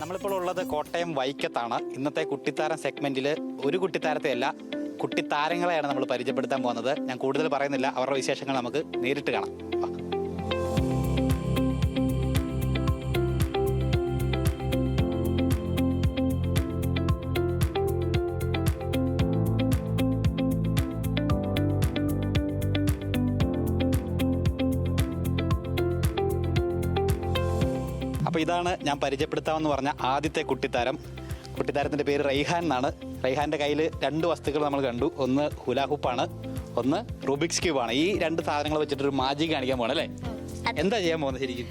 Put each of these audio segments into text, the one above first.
നമ്മളിപ്പോൾ ഉള്ളത് കോട്ടയം വൈക്കത്താണ്. ഇന്നത്തെ കുട്ടിത്താരം സെഗ്മെന്റിൽ ഒരു കുട്ടിത്താരത്തെയല്ല, കുട്ടിത്താരങ്ങളെയാണ് നമ്മൾ പരിചയപ്പെടുത്താൻ പോകുന്നത്. ഞാൻ കൂടുതൽ പറയുന്നില്ല, അവരുടെ വിശേഷങ്ങൾ നമുക്ക് നേരിട്ട് കാണാം. അപ്പോൾ ഇതാണ് ഞാൻ പരിചയപ്പെടുത്താമെന്ന് പറഞ്ഞ ആദ്യത്തെ കുട്ടിത്താരം. കുട്ടിത്താരത്തിൻ്റെ പേര് റൈഹാൻ എന്നാണ്. റൈഹാൻ്റെ കയ്യിൽ രണ്ട് വസ്തുക്കൾ നമ്മൾ കണ്ടു. ഒന്ന് ഹുലാഹുപ്പാണ്, ഒന്ന് റൂബിക്സ് ക്യൂബാണ്. ഈ രണ്ട് സാധനങ്ങൾ വെച്ചിട്ടൊരു മാജിക് കാണിക്കാൻ പോകണം അല്ലേ? എന്താ ചെയ്യാൻ പോകുന്നത് ശരിക്കും?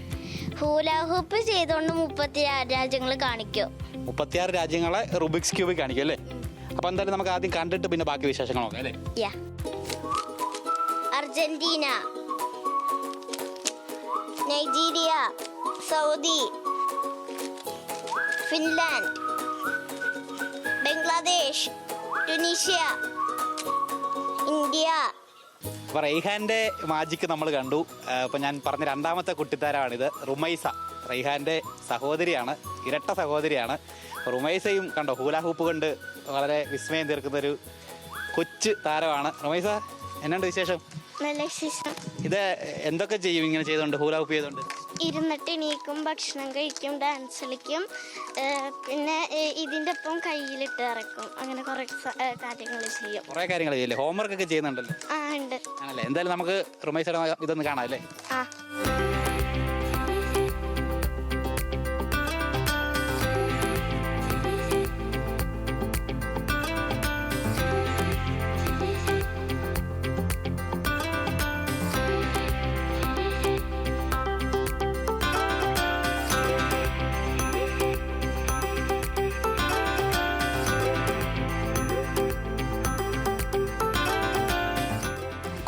ഹുലാഹുപ്പ് ചെയ്തുകൊണ്ട് 36 രാജ്യങ്ങൾ കാണിക്കും. 36 രാജ്യങ്ങളെ റൂബിക്സ് ക്യൂബിൽ കാണിക്കും അല്ലേ? അപ്പോൾ എന്തായാലും നമുക്ക് ആദ്യം കണ്ടിട്ട് പിന്നെ ബാക്കി വിശേഷങ്ങൾ നോക്കാം അല്ലേ? Argentina, Nigeria, Saudi, Finland, Bangladesh, Tunisia, India. അപ്പോൾ റൈഹാൻ്റെ മാജിക്ക് നമ്മൾ കണ്ടു. ഇപ്പോൾ ഞാൻ പറഞ്ഞ രണ്ടാമത്തെ കുട്ടിത്താരമാണിത്. റുമൈസ റൈഹാൻ്റെ സഹോദരിയാണ്, ഇരട്ട സഹോദരിയാണ്. റുമൈസയും കണ്ടോ ഹൂലാഹൂപ്പ് കൊണ്ട് വളരെ വിസ്മയം തീർക്കുന്നൊരു കൊച്ചു താരമാണ്. റുമൈസ, എന്നാണ്ട് വിശേഷം? നല്ല വിശേഷം. ഇത് എന്തൊക്കെ ചെയ്യും ഇങ്ങനെ ചെയ്തുകൊണ്ട്, ഹൂലാഹൂപ്പ് ചെയ്തുകൊണ്ട്? ഇരുന്നിട്ട് എണീക്കും, ഭക്ഷണം കഴിക്കും, ഡാൻസ് കളിക്കും, പിന്നെ ഇതിൻ്റെ ഒപ്പം കയ്യിലിട്ട് ഇറക്കും. അങ്ങനെ കുറേ കാര്യങ്ങൾ ചെയ്യും. കുറേ കാര്യങ്ങൾ ചെയ്യില്ലേ? ഹോംവർക്ക് ഒക്കെ ചെയ്യുന്നുണ്ടല്ലോ? ആ ഉണ്ട്. ആണല്ലേ? എന്തായാലും നമുക്ക് റുമൈസയുടെ ഇതൊന്ന് കാണാം അല്ലേ? ആ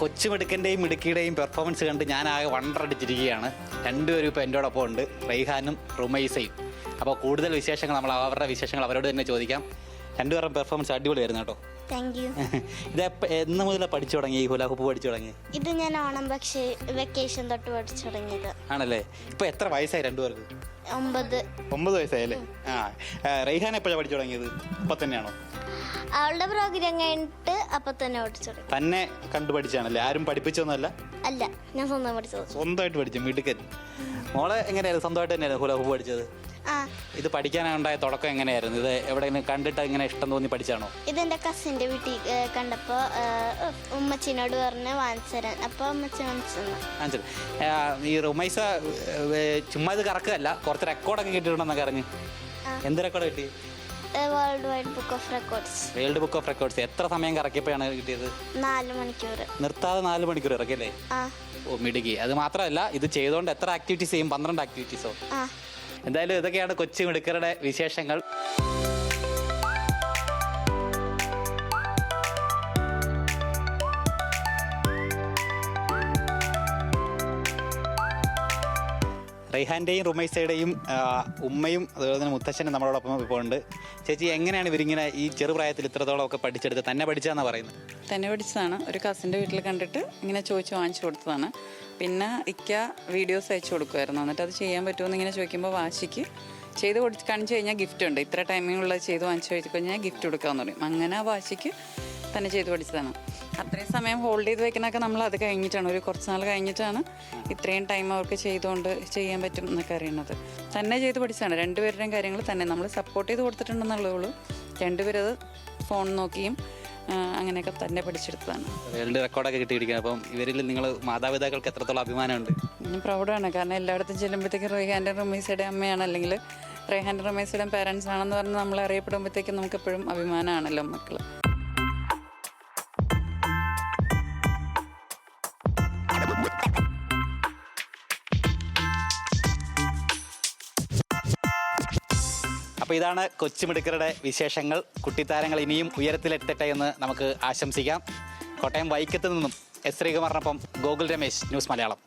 കൊച്ചുമിടുക്കൻ്റെയും മിടുക്കിയുടെയും പെർഫോമൻസ് കണ്ട് ഞാൻ ആകെ വണ്ടറടിച്ചിരിക്കുകയാണ്. രണ്ടുപേരും ഇപ്പോൾ എൻ്റെ ഒപ്പം ഉണ്ട്, റൈഹാനും റുമൈസയും. അപ്പോൾ കൂടുതൽ വിശേഷങ്ങൾ നമ്മൾ അവരുടെ വിശേഷങ്ങൾ അവരോട് തന്നെ ചോദിക്കാം. രണ്ടുപേരും പെർഫോമൻസ് അടിപൊളിയായിരുന്നു കേട്ടോ. Thank you. ഇത് എന്ന് മുതലാണ് പഠിച്ചു തുടങ്ങി, ഈ ഹുലാഹുപ്പ് പഠിച്ചു തുടങ്ങി? ഇത് ഞാൻ ഓണം വെക്കേഷൻ തൊട്ട് പഠിച്ചു തുടങ്ങിയത്. ആണല്ലേ? ഇപ്പോൾ എത്ര വയസ്സായി രണ്ടുപേർക്ക്? 9 വയസ്സായല്ലേ? ആ, റൈഹാൻ എപ്പോഴാണ് പഠിച്ചു തുടങ്ങിയത്? ഇപ്പം തന്നെയാണോ? അവളുടെ പ്രോഗ്രാം കഴിഞ്ഞിട്ട് അപ്പം തന്നെ പഠിച്ചു തുടങ്ങി. തന്നെ കണ്ടു പഠിച്ചാണല്ലേ? ആരും പഠിപ്പിച്ചൊന്നുമല്ല? അല്ല, ഞാൻ സ്വന്തം പഠിച്ചത്. സ്വന്തമായിട്ട് പഠിച്ചു, മിടുക്കൻ. മോളെ എങ്ങനെയായിരുന്നു? സ്വന്തമായിട്ട് തന്നെയായിരുന്നു ഹുലാഹുപ്പ് പഠിച്ചത്? ആ. ഇത് പഠിക്കാനുണ്ടായ തുടക്കം എങ്ങനെയായിരുന്നു? ഇത് എവിടെയെങ്കിലും കണ്ടിട്ട് ഇങ്ങനെ ഇഷ്ടം തോന്നി പഠിച്ചാണോ? ഇതെൻ്റെ കസിൻ്റെ വീട്ടിൽ കണ്ടപ്പോൾ ഉമ്മച്ചിനോട് പറഞ്ഞ് വാങ്ങിച്ചു തരാൻ. അപ്പോൾ ഉമ്മച്ചി വാങ്ങിച്ചു. ഈ റുമൈസ ചുമ്മാ ഇത് കറക്കുകയല്ല, കുറച്ച് റെക്കോർഡൊക്കെ കിട്ടിയിട്ടുണ്ടെന്നൊക്കെ അറിഞ്ഞ്. എന്ത് റെക്കോർഡ് കിട്ടി? World wide book of records. World book of records. എത്ര സമയം കറക്കിയപ്പോഴാണ് കിട്ടിയത്? 4 മണിക്കൂർ. നിർത്താതെ 4 മണിക്കൂർ ഇറക്കിയല്ലേ? ഓ മിടുക്കി. അത് മാത്രമല്ല, ഇത് ചെയ്തുകൊണ്ട് എത്ര ആക്ടിവിറ്റീസ് ചെയ്യും? 12 ആക്ടിവിറ്റീസോ? എന്തായാലും ഇതൊക്കെയാണ് കൊച്ചു മിടുക്കരുടെ വിശേഷങ്ങൾ. റൈഹാൻ്റെയും റുമൈസയുടെയും ഉമ്മയും അതുപോലെ തന്നെ മുത്തച്ഛനും നമ്മളോടൊപ്പം ഇപ്പോൾ ഉണ്ട്. ചേച്ചി, എങ്ങനെയാണ് ഇവരിങ്ങനെ ഈ ചെറുപ്രായത്തിൽ ഇത്രത്തോളം ഒക്കെ പഠിച്ചെടുത്ത്? തന്നെ പഠിച്ചാന്നാണ് പറയുന്നത്? തന്നെ പഠിച്ചതാണ്. ഒരു കസിൻ്റെ വീട്ടിൽ കണ്ടിട്ട് ഇങ്ങനെ ചോദിച്ച് വാങ്ങിച്ചു കൊടുത്തതാണ്. പിന്നെ ഇക്ക വീഡിയോസ് അയച്ചു കൊടുക്കുമായിരുന്നു. എന്നിട്ട് അത് ചെയ്യാൻ പറ്റുമെന്ന് ഇങ്ങനെ ചോദിക്കുമ്പോൾ വാശിക്ക് ചെയ്ത് കാണിച്ചു കഴിഞ്ഞാൽ ഗിഫ്റ്റ് ഉണ്ട്, ഇത്ര ടൈമിങ്ങുള്ളത് ചെയ്ത് വാങ്ങിച്ചു കഴിച്ചു കഴിഞ്ഞാൽ ഗിഫ്റ്റ് കൊടുക്കാമെന്ന് പറയും. അങ്ങനെ ആ വാശിക്ക് തന്നെ ചെയ്ത് പഠിച്ചതാണ്. അത്രയും സമയം ഹോൾഡ് ചെയ്ത് വെക്കുന്നതൊക്കെ നമ്മൾ അത് കഴിഞ്ഞിട്ടാണ്, ഒരു കുറച്ച് നാൾ കഴിഞ്ഞിട്ടാണ് ഇത്രയും ടൈം അവർക്ക് ചെയ്തുകൊണ്ട് ചെയ്യാൻ പറ്റും എന്നൊക്കെ അറിയുന്നത്. തന്നെ ചെയ്ത് പഠിച്ചതാണ്. രണ്ടുപേരുടെയും കാര്യങ്ങൾ തന്നെ നമ്മൾ സപ്പോർട്ട് ചെയ്ത് കൊടുത്തിട്ടുണ്ടെന്നുള്ളേ ഉള്ളൂ. രണ്ടുപേരും അത് ഫോൺ നോക്കിയും അങ്ങനെയൊക്കെ തന്നെ പഠിച്ചെടുത്തതാണ്. വേൾഡ് റെക്കോർഡൊക്കെ കിട്ടിയിരിക്കുന്നത്. അപ്പം ഇവരിൽ നിങ്ങൾ മാതാപിതാക്കൾക്ക് എത്രത്തോളം അഭിമാനമുണ്ട്? പ്രൗഡാണ്. കാരണം എല്ലായിടത്തും ചെല്ലുമ്പോഴത്തേക്കും റൈഹാൻ്റെ റുമൈസയുടെ അമ്മയാണ്, അല്ലെങ്കിൽ റൈഹാൻ്റെ റുമൈസയുടെ പേരൻസ് ആണെന്ന് പറഞ്ഞ് നമ്മൾ അറിയപ്പെടുമ്പോഴത്തേക്കും നമുക്ക് എപ്പോഴും അഭിമാനമാണല്ലോ മക്കൾ. അപ്പോൾ ഇതാണ് കൊച്ചുമിടുക്കരുടെ വിശേഷങ്ങൾ. കുട്ടിത്താരങ്ങൾ ഇനിയും ഉയരത്തിലെത്തട്ടെ എന്ന് നമുക്ക് ആശംസിക്കാം. കോട്ടയം വൈക്കത്ത് നിന്നും എസ് ശ്രീകുമാറിനൊപ്പം ഗോകുൽ രമേശ്, ന്യൂസ് മലയാളം.